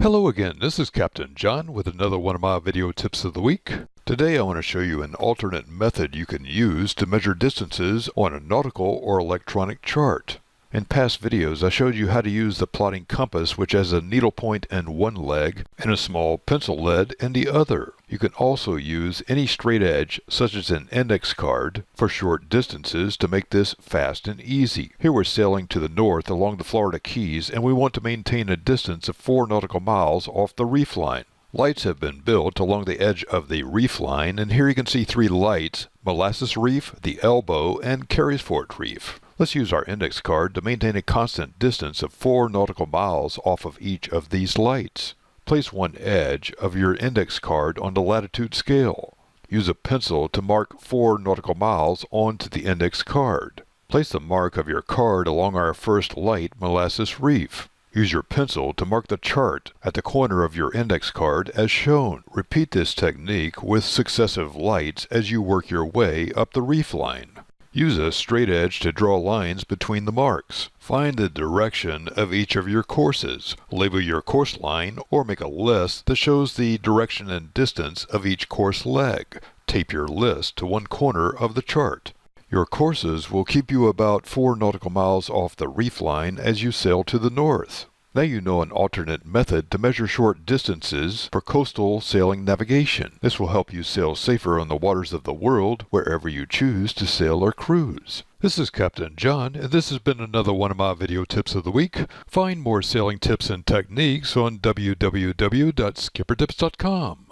Hello again, this is Captain John with another one of my video tips of the week. Today I want to show you an alternate method you can use to measure distances on a nautical or electronic chart. In past videos I showed you how to use the plotting compass, which has a needle point in one leg and a small pencil lead in the other. You can also use any straight edge, such as an index card, for short distances to make this fast and easy. Here we're sailing to the north along the Florida Keys, and we want to maintain a distance of 4 nautical miles off the reef line. Lights have been built along the edge of the reef line, and here you can see 3 lights: Molasses Reef, the Elbow, and Carysfort Reef. Let's use our index card to maintain a constant distance of 4 nautical miles off of each of these lights. Place one edge of your index card on the latitude scale. Use a pencil to mark 4 nautical miles onto the index card. Place the mark of your card along our first light, Molasses Reef. Use your pencil to mark the chart at the corner of your index card as shown. Repeat this technique with successive lights as you work your way up the reef line. Use a straight edge to draw lines between the marks. Find the direction of each of your courses. Label your course line or make a list that shows the direction and distance of each course leg. Tape your list to one corner of the chart. Your courses will keep you about 4 nautical miles off the reef line as you sail to the north. Now you know an alternate method to measure short distances for coastal sailing navigation. This will help you sail safer on the waters of the world wherever you choose to sail or cruise. This is Captain John, and this has been another one of my video tips of the week. Find more sailing tips and techniques on www.skippertips.com.